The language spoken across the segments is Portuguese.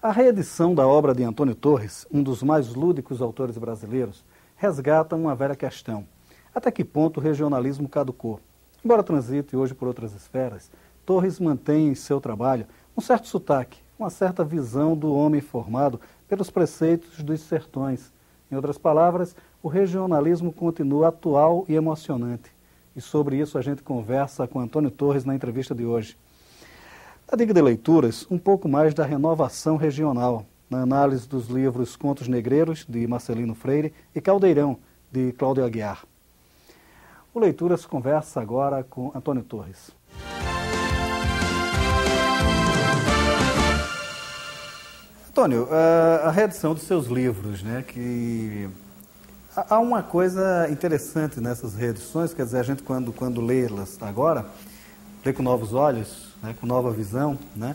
A reedição da obra de Antônio Torres, um dos mais lúdicos autores brasileiros, resgata uma velha questão. Até que ponto o regionalismo caducou? Embora transite hoje por outras esferas, Torres mantém em seu trabalho um certo sotaque, uma certa visão do homem formado pelos preceitos dos sertões. Em outras palavras, o regionalismo continua atual e emocionante. E sobre isso a gente conversa com Antônio Torres na entrevista de hoje. Na Dica de Leituras, um pouco mais da renovação regional, na análise dos livros Contos Negreiros, de Marcelino Freire, e Caldeirão, de Cláudio Aguiar. O Leituras conversa agora com Antônio Torres. Antônio, a reedição dos seus livros, né, que há uma coisa interessante nessas reedições, quer dizer, a gente quando lê-las agora, lê com novos olhos, né, com nova visão, né,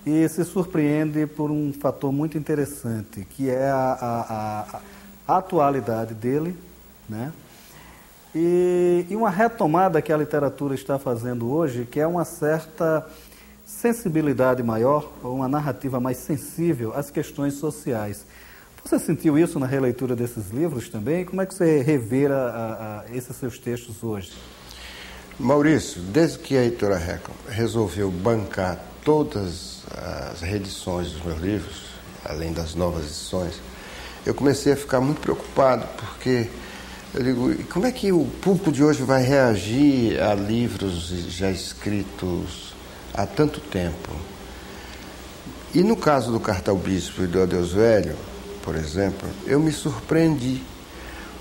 e se surpreende por um fator muito interessante, que é a atualidade dele, né, e uma retomada que a literatura está fazendo hoje, que é uma certa sensibilidade maior, ou uma narrativa mais sensível às questões sociais. Você sentiu isso na releitura desses livros também? Como é que você revê esses seus textos hoje? Maurício, desde que a editora Record resolveu bancar todas as reedições dos meus livros, além das novas edições, eu comecei a ficar muito preocupado, porque eu digo, como é que o público de hoje vai reagir a livros já escritos há tanto tempo? E no caso do Carta ao Bispo e do Adeus Velho, por exemplo, eu me surpreendi,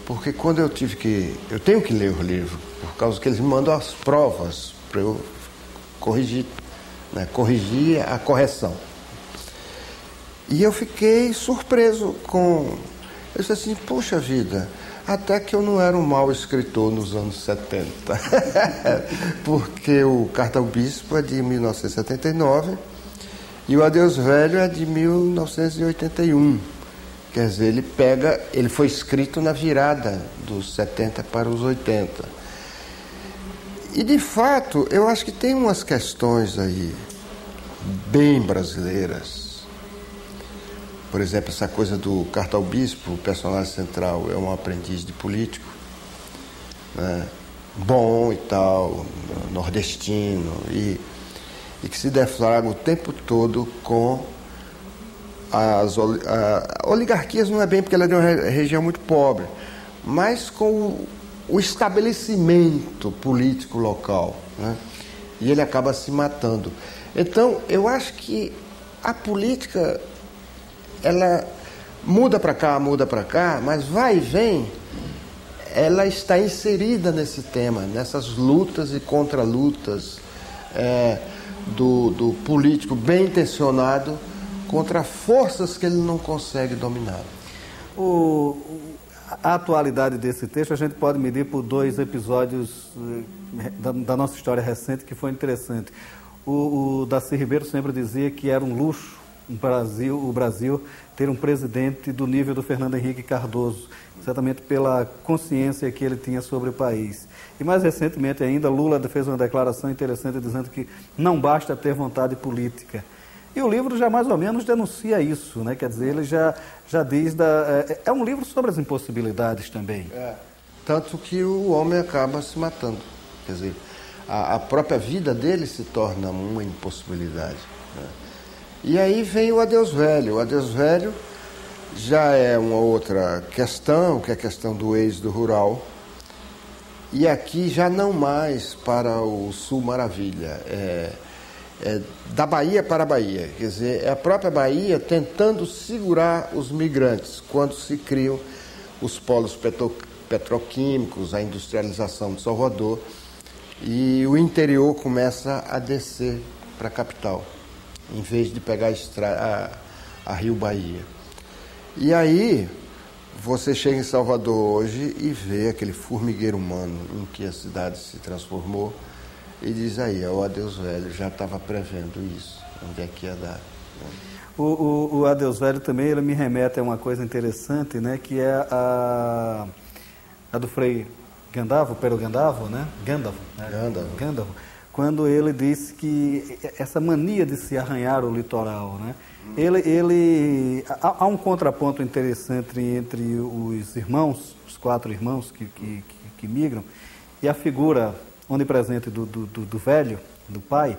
porque quando eu tenho que ler o livro, por causa que eles me mandam as provas para eu corrigir, né, corrigir a correção. E eu fiquei surpreso eu disse assim, poxa vida, até que eu não era um mau escritor nos anos 70. Porque o Carta ao Bispo é de 1979 e o Adeus Velho é de 1981. Quer dizer, ele foi escrito na virada dos 70 para os 80. E, de fato, eu acho que tem umas questões aí bem brasileiras. Por exemplo, essa coisa do Carta ao Bispo, o personagem central é um aprendiz de político, né, bom e tal, nordestino, e que se deflagra o tempo todo com as oligarquias, não é bem porque ela é de uma região muito pobre, mas com o estabelecimento político local, né? E ele acaba se matando. Então, eu acho que a política, ela muda para cá, mas vai e vem, ela está inserida nesse tema, nessas lutas e contralutas do político bem intencionado contra forças que ele não consegue dominar. A atualidade desse texto a gente pode medir por 2 episódios da nossa história recente que foi interessante. O Darcy Ribeiro sempre dizia que era um luxo o Brasil ter um presidente do nível do Fernando Henrique Cardoso, exatamente pela consciência que ele tinha sobre o país. E mais recentemente ainda, Lula fez uma declaração interessante dizendo que não basta ter vontade política. E o livro já mais ou menos denuncia isso, né? Quer dizer, ele já diz... É um livro sobre as impossibilidades também. Tanto que o homem acaba se matando. Quer dizer, a própria vida dele se torna uma impossibilidade, né? E aí vem o Adeus Velho. O Adeus Velho já é uma outra questão, que é a questão do êxodo rural. E aqui já não mais para o Sul Maravilha, da Bahia para a Bahia, quer dizer, é a própria Bahia tentando segurar os migrantes quando se criam os polos petroquímicos, a industrialização de Salvador, e o interior começa a descer para a capital, em vez de pegar a Rio Bahia. E aí você chega em Salvador hoje e vê aquele formigueiro humano em que a cidade se transformou, e diz aí, o Adeus Velho já estava prevendo isso, onde é que ia dar, né? O Adeus Velho também, ele me remete a uma coisa interessante, né, que é a do Frei Gandavo, Pero Gandavo, né? Gandavo. quando ele disse que essa mania de se arranhar o litoral, né? Há um contraponto interessante entre os irmãos, os 4 irmãos que migram, e a figura onipresente do velho, do pai,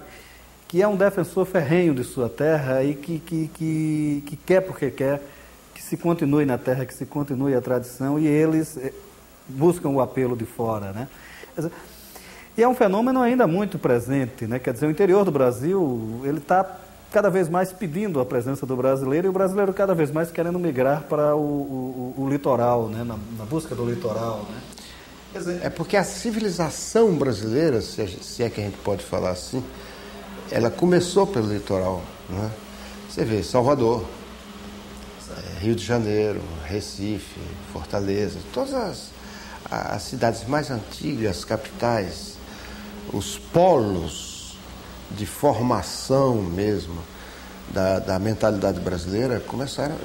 que é um defensor ferrenho de sua terra e que quer porque quer que se continue na terra, que se continue a tradição, e eles buscam o apelo de fora, né? E é um fenômeno ainda muito presente, né? Quer dizer, o interior do Brasil, ele está cada vez mais pedindo a presença do brasileiro, e o brasileiro cada vez mais querendo migrar para o litoral, né? Na busca do litoral, né? Quer dizer, é porque a civilização brasileira, se é que a gente pode falar assim, ela começou pelo litoral, né? Você vê Salvador, Rio de Janeiro, Recife, Fortaleza, todas as cidades mais antigas, capitais, os polos de formação mesmo da mentalidade brasileira começaram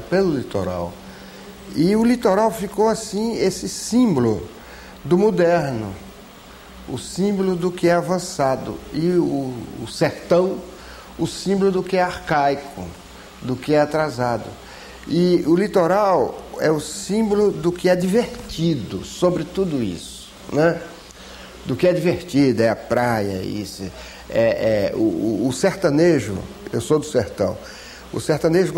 pelo litoral. E o litoral ficou assim, esse símbolo do moderno, o símbolo do que é avançado, e o sertão, o símbolo do que é arcaico, do que é atrasado. E o litoral é o símbolo do que é divertido, sobre tudo isso, né? Do que é divertido, é a praia, isso, o sertanejo. Eu sou do sertão. O sertanejo,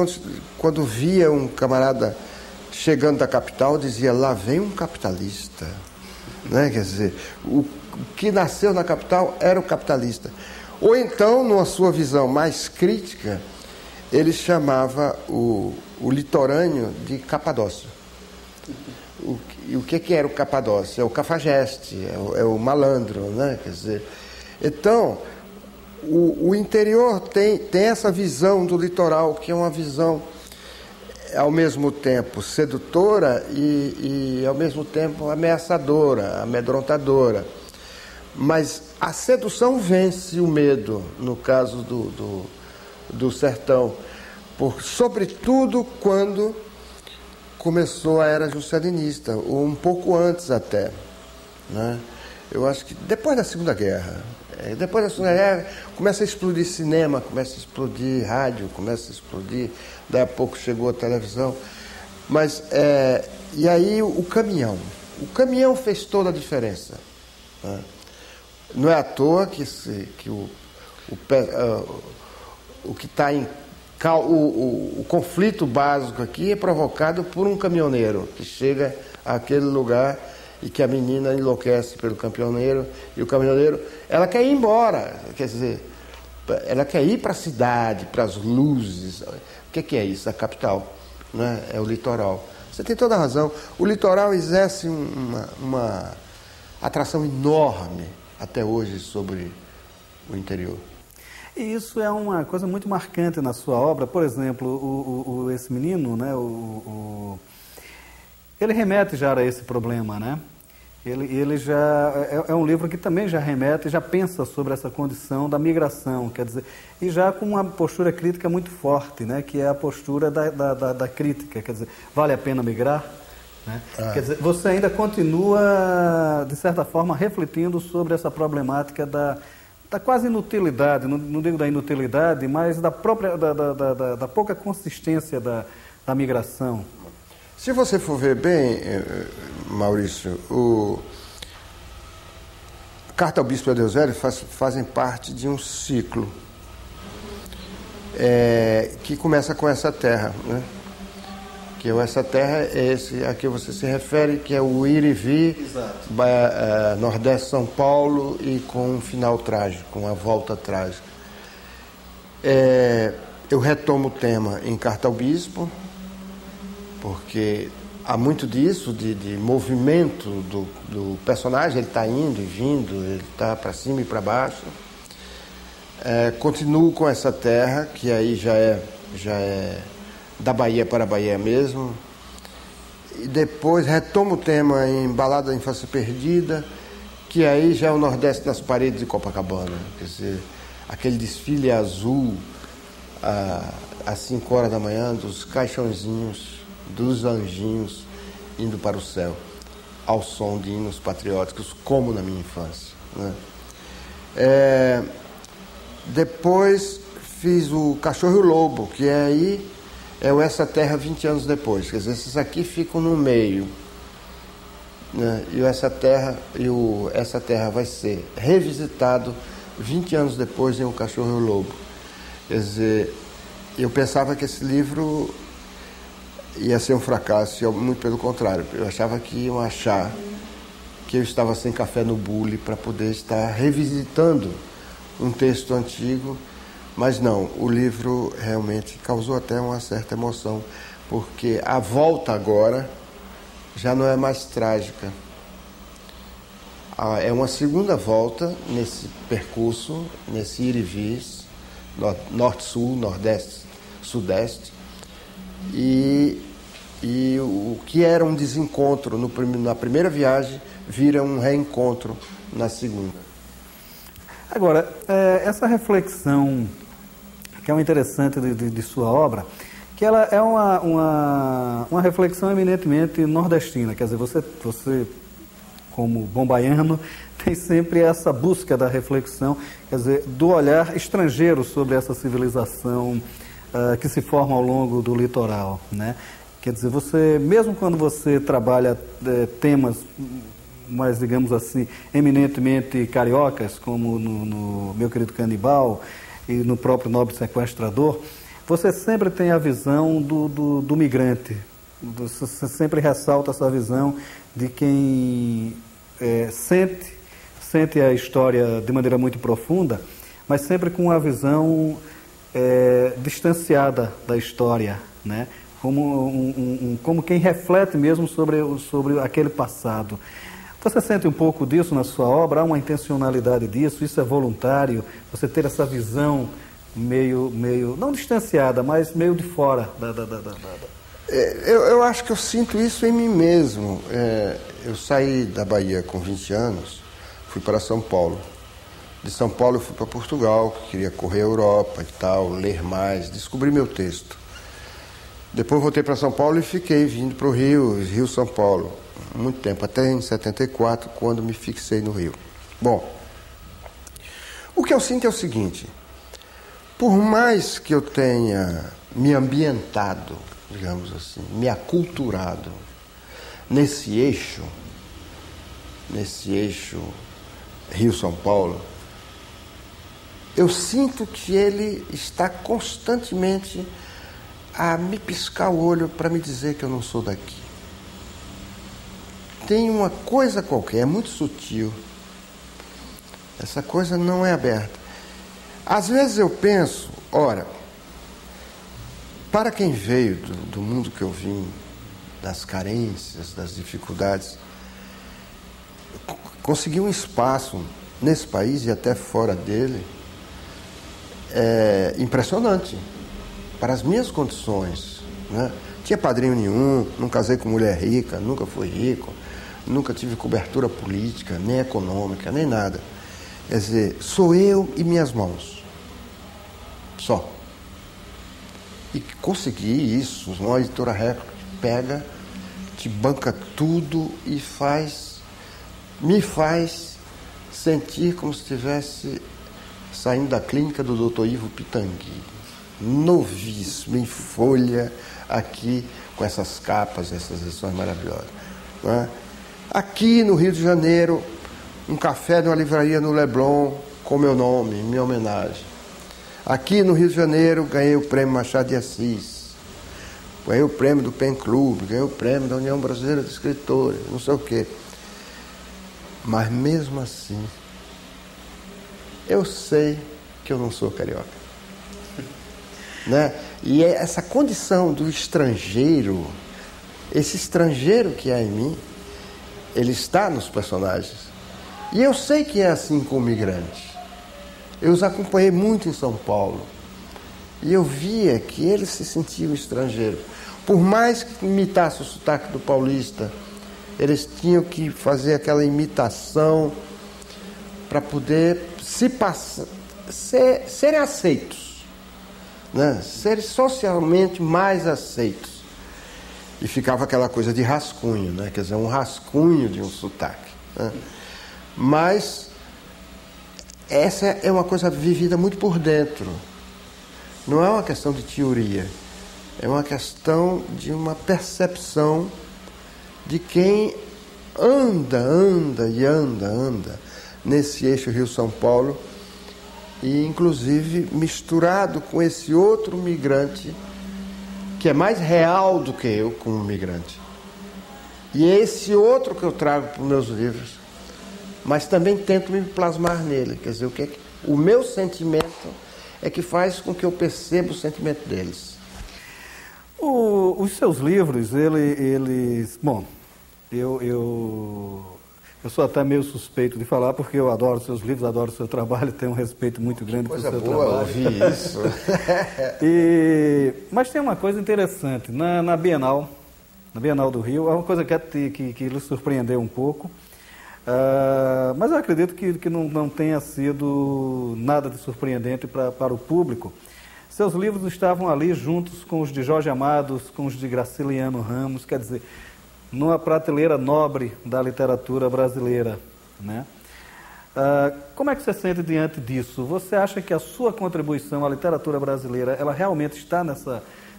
quando via um camarada chegando da capital, dizia: lá vem um capitalista, né? Quer dizer, o que nasceu na capital era o capitalista. Ou então, numa sua visão mais crítica, ele chamava o litorâneo de Capadócio. O que era o Capadócio? É o cafajeste, é o malandro, né? Quer dizer, então, o interior tem essa visão do litoral, que é uma visão ao mesmo tempo sedutora e ao mesmo tempo ameaçadora, amedrontadora. Mas a sedução vence o medo, no caso do sertão, sobretudo quando começou a era juscelinista, ou um pouco antes até, né? Eu acho que depois da Segunda Guerra. Depois da Segunda Guerra começa a explodir cinema, começa a explodir rádio, começa a explodir, daí a pouco chegou a televisão. Mas, e aí o caminhão fez toda a diferença, né? Não é à toa que o que está em o conflito básico aqui é provocado por um caminhoneiro que chega àquele lugar e que a menina enlouquece pelo caminhoneiro, e o caminhoneiro, ela quer ir embora, quer dizer, ela quer ir para a cidade, para as luzes. O que é isso? A capital, né? É o litoral. Você tem toda a razão. O litoral exerce uma atração enorme até hoje sobre o interior. E isso é uma coisa muito marcante na sua obra. Por exemplo, esse menino, né, ele remete já a esse problema, né? Ele já é um livro que também já remete, já pensa sobre essa condição da migração, quer dizer, e já com uma postura crítica muito forte, né? Que é a postura da crítica, quer dizer, vale a pena migrar? Né? Quer dizer, você ainda continua, de certa forma, refletindo sobre essa problemática da quase inutilidade, não digo da inutilidade, mas da própria, da pouca consistência da migração. Se você for ver bem, Maurício, a Carta ao Bispo Adeus Velho fazem parte de um ciclo que começa com essa terra, né? Que essa terra é esse a que você se refere, que é o ir e vir, Nordeste São Paulo, e com um final trágico, com uma volta trágica. Eu retomo o tema em Carta ao Bispo, porque há muito disso, de movimento do personagem, ele está indo e vindo, ele está para cima e para baixo. Continuo com essa terra, que aí já é da Bahia para a Bahia mesmo, e depois retomo o tema em Balada da Infância Perdida, que aí já é o Nordeste nas paredes de Copacabana, quer dizer, aquele desfile azul às 5 horas da manhã, dos caixãozinhos, dos anjinhos indo para o céu, ao som de hinos patrióticos, como na minha infância, né? Depois fiz o Cachorro e o Lobo, que é o Essa Terra 20 anos depois. Quer dizer, esses aqui ficam no meio, né? E Essa Terra vai ser revisitado 20 anos depois em O Cachorro e o Lobo. Quer dizer, eu pensava que esse livro ia ser um fracasso, e muito pelo contrário. Eu achava que iam achar que eu estava sem café no bule para poder estar revisitando um texto antigo, mas não, o livro realmente causou até uma certa emoção, porque a volta agora já não é mais trágica. É uma segunda volta nesse percurso, nesse ir e vis, norte-sul, nordeste, sudeste, e o que era um desencontro na primeira viagem vira um reencontro na segunda. Agora, essa reflexão que é um interessante de sua obra, que ela é uma reflexão eminentemente nordestina, quer dizer, você como bom baiano, tem sempre essa busca da reflexão, quer dizer, do olhar estrangeiro sobre essa civilização que se forma ao longo do litoral, né? Quer dizer, você, mesmo quando você trabalha temas mais, digamos assim, eminentemente cariocas, como no Meu Querido Canibal e no próprio Nobre Sequestrador, você sempre tem a visão do migrante. Você sempre ressalta essa visão de quem sente a história de maneira muito profunda, mas sempre com uma visão distanciada da história, né? Como quem reflete mesmo sobre aquele passado. Você sente um pouco disso na sua obra? Há uma intencionalidade disso? Isso é voluntário? Você ter essa visão meio não distanciada, mas meio de fora Eu acho que eu sinto isso em mim mesmo. Eu saí da Bahia com 20 anos, fui para São Paulo. De São Paulo eu fui para Portugal, queria correr a Europa e tal, ler mais, descobri meu texto. Depois voltei para São Paulo e fiquei vindo para o Rio, São Paulo, muito tempo, até em 74, quando me fixei no Rio. Bom, o que eu sinto é o seguinte: por mais que eu tenha me ambientado, digamos assim, me aculturado nesse eixo Rio-São Paulo, eu sinto que ele está constantemente a me piscar o olho para me dizer que eu não sou daqui. Tem uma coisa qualquer, é muito sutil. Essa coisa não é aberta. Às vezes eu penso, ora, para quem veio do mundo que eu vim, das carências, das dificuldades, conseguir um espaço nesse país e até fora dele é impressionante. Para as minhas condições, né? Tinha padrinho nenhum, não casei com mulher rica, nunca fui rico, nunca tive cobertura política, nem econômica, nem nada. Quer dizer, sou eu e minhas mãos. Só. E consegui isso, uma editora Record pega, te banca tudo e me faz sentir como se estivesse saindo da clínica do Dr. Ivo Pitangui. Novíssimo, em folha, aqui, com essas capas, essas edições maravilhosas. Né? Aqui no Rio de Janeiro, um café de uma livraria no Leblon, com meu nome, em minha homenagem. Aqui no Rio de Janeiro, ganhei o prêmio Machado de Assis, ganhei o prêmio do PEN Clube, ganhei o prêmio da União Brasileira de Escritores, não sei o quê. Mas mesmo assim, eu sei que eu não sou carioca. Né? E essa condição do estrangeiro, esse estrangeiro que há em mim, ele está nos personagens. E eu sei que é assim com o migrante. Eu os acompanhei muito em São Paulo. E eu via que eles se sentiam estrangeiros. Por mais que imitasse o sotaque do paulista, eles tinham que fazer aquela imitação para poder serem aceitos. Né? Serem socialmente mais aceitos. E ficava aquela coisa de rascunho, né? Quer dizer, um rascunho de um sotaque. Né? Mas essa é uma coisa vivida muito por dentro. Não é uma questão de teoria. É uma questão de uma percepção de quem anda nesse eixo Rio-São Paulo e, inclusive, misturado com esse outro migrante que é mais real do que eu como migrante. E é esse outro que eu trago para os meus livros, mas também tento me plasmar nele. Quer dizer, o meu sentimento é que faz com que eu perceba o sentimento deles. Os seus livros, eles... Bom, eu sou até meio suspeito de falar, porque eu adoro seus livros, adoro o seu trabalho, tenho um respeito muito grande pelo seu trabalho. Coisa boa ouvir isso. Mas tem uma coisa interessante, na Bienal do Rio, é uma coisa que lhe surpreendeu um pouco, mas eu acredito que não tenha sido nada de surpreendente para o público. Seus livros estavam ali juntos com os de Jorge Amado, com os de Graciliano Ramos, quer dizer, numa prateleira nobre da literatura brasileira, né? Como é que você sente diante disso? Você acha que a sua contribuição à literatura brasileira, ela realmente está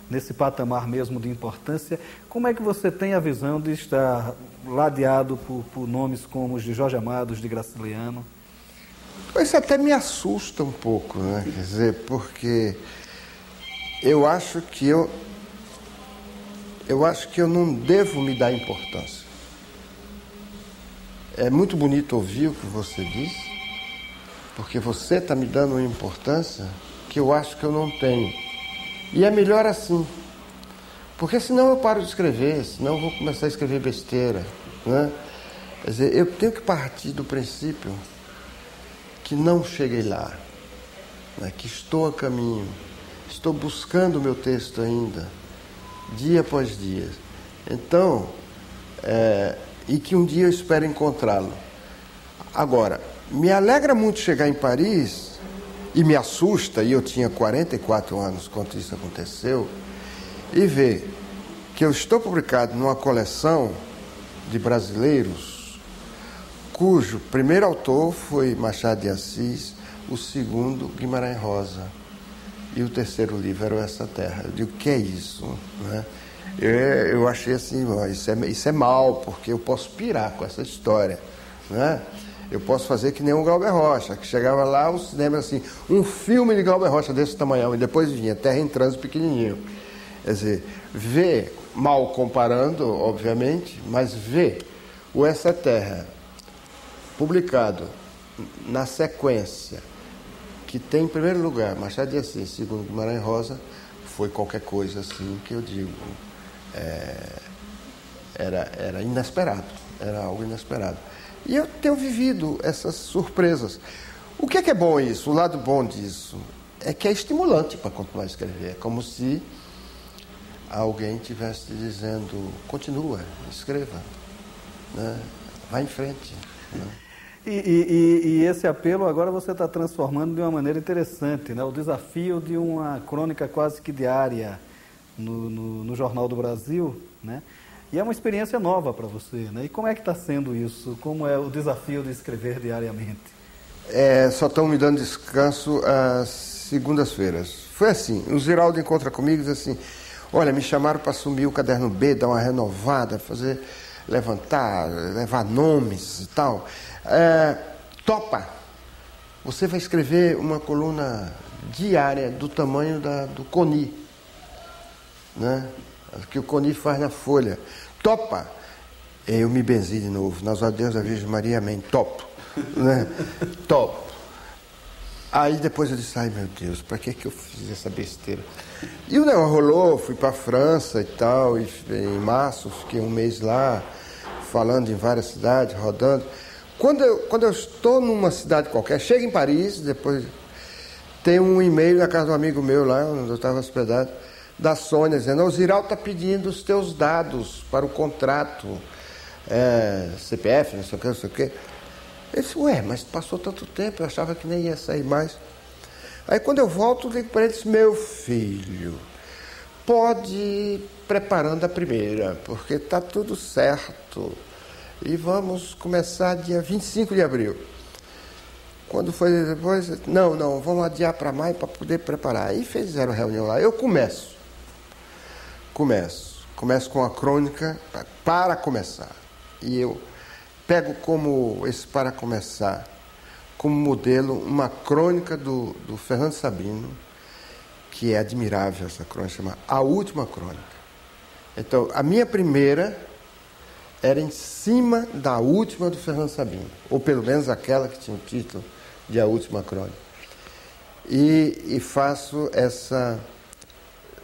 nesse patamar mesmo de importância? Como é que você tem a visão de estar ladeado por nomes como os de Jorge Amado, os de Graciliano? Isso até me assusta um pouco, né? Quer dizer, porque eu acho que eu não devo me dar importância. É muito bonito ouvir o que você diz, porque você está me dando uma importância que eu acho que eu não tenho. E é melhor assim, porque senão eu paro de escrever, senão eu vou começar a escrever besteira, né? Quer dizer, eu tenho que partir do princípio que não cheguei lá, né? Que estou a caminho, estou buscando o meu texto ainda, dia após dia. Então, e que um dia eu espero encontrá-lo. Agora, me alegra muito chegar em Paris, e me assusta, e eu tinha 44 anos quando isso aconteceu, e ver que eu estou publicado numa coleção de brasileiros, cujo primeiro autor foi Machado de Assis, o segundo Guimarães Rosa, e o terceiro livro era Essa Terra. Eu digo, que é isso? Né? Eu achei assim, isso é mal, porque eu posso pirar com essa história, né? Eu posso fazer que nem o Glauber Rocha, que chegava lá, o cinema assim, um filme de Glauber Rocha desse tamanhão, e depois vinha Terra em Trânsito pequenininho. Quer dizer, ver, mal comparando, obviamente, mas ver o Essa Terra publicado na sequência, que tem em primeiro lugar Machado de Assis, segundo Guimarães Rosa, foi qualquer coisa assim que eu digo, era inesperado, era algo inesperado. E eu tenho vivido essas surpresas. O que é bom isso? O lado bom disso é que é estimulante para continuar a escrever. É como se alguém estivesse dizendo, continua, escreva, né? Vá em frente, né? E esse apelo agora você está transformando de uma maneira interessante, né? O desafio de uma crônica quase que diária no Jornal do Brasil, né? E é uma experiência nova para você, né? E como é que está sendo isso? Como é o desafio de escrever diariamente? Só estão me dando descanso às segundas-feiras. Foi assim, o Ziraldo encontra comigo e diz assim, olha, me chamaram para assumir o caderno B, dar uma renovada, levar nomes e tal. Topa, você vai escrever uma coluna diária do tamanho do Coni, né? Que o Coni faz na Folha. Topa! Eu me benzi de novo. Nas Adeus da Virgem Maria, amém. Topo. Né? Topo. Aí depois eu disse, ai meu Deus, para que eu fiz essa besteira? E o negócio rolou, fui para a França e tal, e em março fiquei um mês lá, falando em várias cidades, rodando. Quando eu estou numa cidade qualquer, chego em Paris, depois tem um e-mail na casa de um amigo meu lá, onde eu estava hospedado, da Sônia, dizendo, o Ziraldo está pedindo os teus dados para o contrato, CPF, não sei o que. Eu disse, mas passou tanto tempo, eu achava que nem ia sair mais. Aí quando eu volto, eu ligo para ele e disse, meu filho, pode ir preparando a primeira, porque está tudo certo. E vamos começar dia 25 de abril. Quando foi depois, não, vamos adiar para maio para poder preparar. Aí fizeram reunião lá. Eu começo com a crônica para começar. E eu pego como esse para começar, como modelo, uma crônica do Fernando Sabino, que é admirável essa crônica, chama A Última Crônica. Então, a minha primeira era em cima da última do Fernando Sabino, ou pelo menos aquela que tinha o título de A Última Crônica. E faço essa,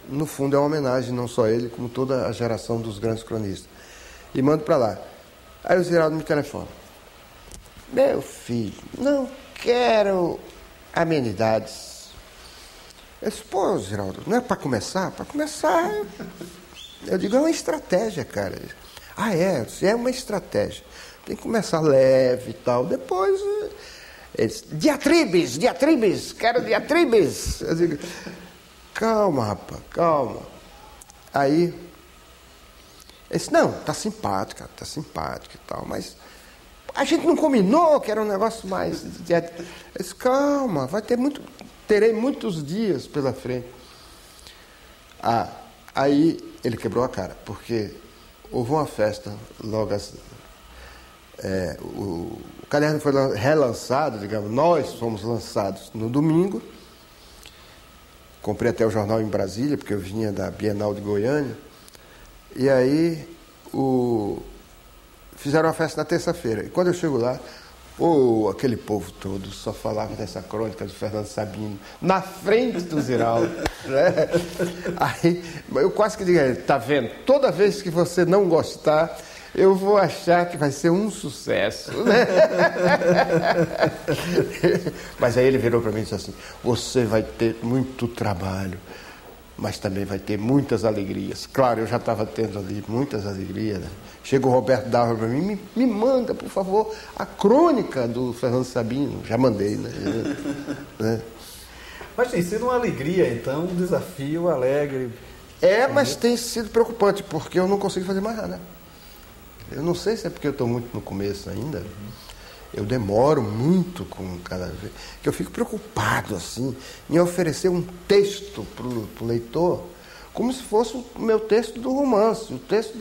no fundo é uma homenagem, não só a ele, como toda a geração dos grandes cronistas. E mando para lá. Aí o Ziraldo me telefona. Meu filho, não quero amenidades. Eu disse, pô, Ziraldo, não é para começar? Para começar, eu digo, é uma estratégia, cara. Ah, é uma estratégia. Tem que começar leve e tal. Depois, eles, diatribes, quero diatribes. Eu digo, calma, rapaz, calma. Aí, ele disse, não, tá simpático e tal, mas a gente não combinou que era um negócio mais... Eu disse, calma, terei muitos dias pela frente. Aí ele quebrou a cara, porque houve uma festa logo assim. O caderno foi relançado, digamos, nós fomos lançados no domingo. Comprei até o jornal em Brasília, porque eu vinha da Bienal de Goiânia. E aí fizeram uma festa na terça-feira. E quando eu chego lá, aquele povo todo só falava dessa crônica do Fernando Sabino, na frente do Ziraldo. Né? Aí eu quase que digo, tá vendo? Toda vez que você não gostar, eu vou achar que vai ser um sucesso. Né? Mas aí ele virou para mim e disse assim, você vai ter muito trabalho, mas também vai ter muitas alegrias. Claro, eu já estava tendo ali muitas alegrias. Né? Chega o Roberto Dávila para mim, me manda, por favor, a crônica do Fernando Sabino. Já mandei, né? Mas tem sido uma alegria, então, um desafio alegre. Mas tem sido preocupante, porque eu não consigo fazer mais nada. Eu não sei se é porque eu estou muito no começo ainda. Eu demoro muito com cada vez. Que eu fico preocupado, assim, em oferecer um texto para o leitor, como se fosse o meu texto do romance. O texto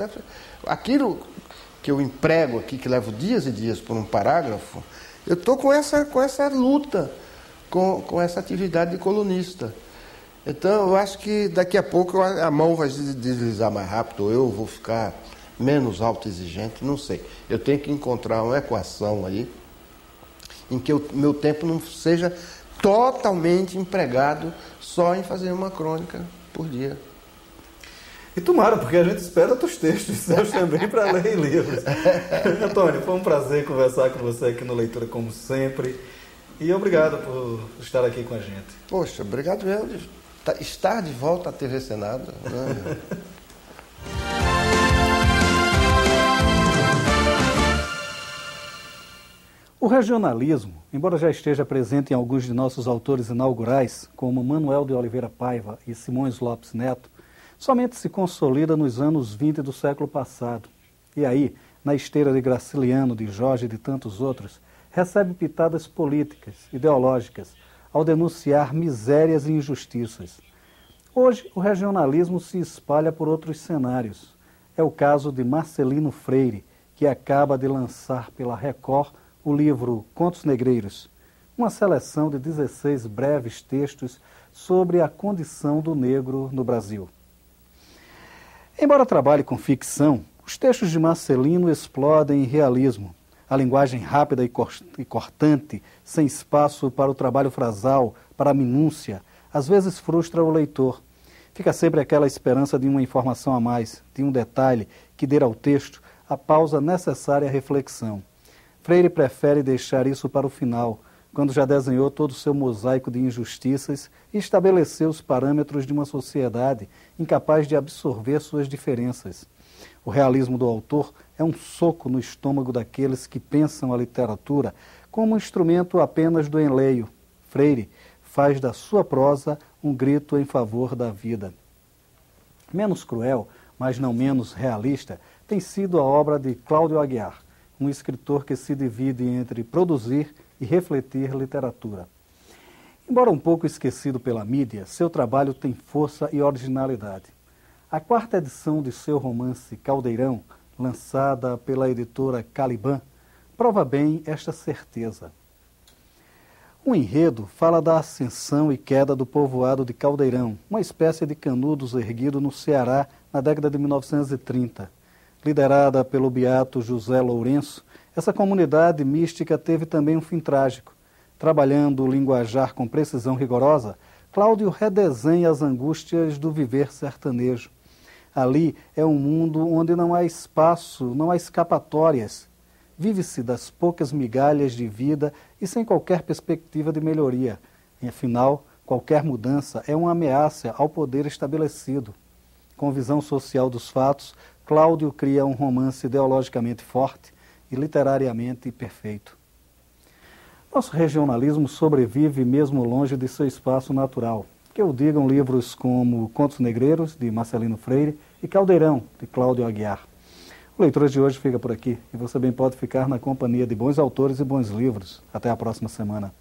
aquilo que eu emprego aqui, que levo dias e dias por um parágrafo, eu estou com essa luta, com essa atividade de colunista. Então, eu acho que daqui a pouco a mão vai deslizar mais rápido, ou eu vou ficar menos autoexigente, não sei. Eu tenho que encontrar uma equação aí em que o meu tempo não seja totalmente empregado só em fazer uma crônica por dia. E tomara, porque a gente espera outros textos seus também para ler livros. Antônio, foi um prazer conversar com você aqui no Leitura, como sempre. E obrigado por estar aqui com a gente. Poxa, obrigado eu de estar de volta à TV Senado. Né? O regionalismo, embora já esteja presente em alguns de nossos autores inaugurais, como Manuel de Oliveira Paiva e Simões Lopes Neto, somente se consolida nos anos 20 do século passado. E aí, na esteira de Graciliano, de Jorge e de tantos outros, recebe pitadas políticas, ideológicas, ao denunciar misérias e injustiças. Hoje, o regionalismo se espalha por outros cenários. É o caso de Marcelino Freire, que acaba de lançar pela Record o livro Contos Negreiros, uma seleção de 16 breves textos sobre a condição do negro no Brasil. Embora trabalhe com ficção, os textos de Marcelino explodem em realismo. A linguagem rápida e cortante, sem espaço para o trabalho frasal, para a minúcia, às vezes frustra o leitor. Fica sempre aquela esperança de uma informação a mais, de um detalhe que dê ao texto a pausa necessária à reflexão. Freire prefere deixar isso para o final, quando já desenhou todo o seu mosaico de injustiças e estabeleceu os parâmetros de uma sociedade incapaz de absorver suas diferenças. O realismo do autor é um soco no estômago daqueles que pensam a literatura como um instrumento apenas do enleio. Freire faz da sua prosa um grito em favor da vida. Menos cruel, mas não menos realista, tem sido a obra de Cláudio Aguiar, um escritor que se divide entre produzir e refletir literatura. Embora um pouco esquecido pela mídia, seu trabalho tem força e originalidade. A quarta edição de seu romance Caldeirão, lançada pela editora Caliban, prova bem esta certeza. O enredo fala da ascensão e queda do povoado de Caldeirão, uma espécie de Canudos erguido no Ceará na década de 1930. Liderada pelo beato José Lourenço, essa comunidade mística teve também um fim trágico. Trabalhando o linguajar com precisão rigorosa, Cláudio redesenha as angústias do viver sertanejo. Ali é um mundo onde não há espaço, não há escapatórias. Vive-se das poucas migalhas de vida e sem qualquer perspectiva de melhoria. E, afinal, qualquer mudança é uma ameaça ao poder estabelecido. Com visão social dos fatos, Cláudio cria um romance ideologicamente forte e literariamente perfeito. Nosso regionalismo sobrevive mesmo longe de seu espaço natural. Que o digam livros como Contos Negreiros, de Marcelino Freire, e Caldeirão, de Cláudio Aguiar. O Leituras de hoje fica por aqui e você bem pode ficar na companhia de bons autores e bons livros. Até a próxima semana.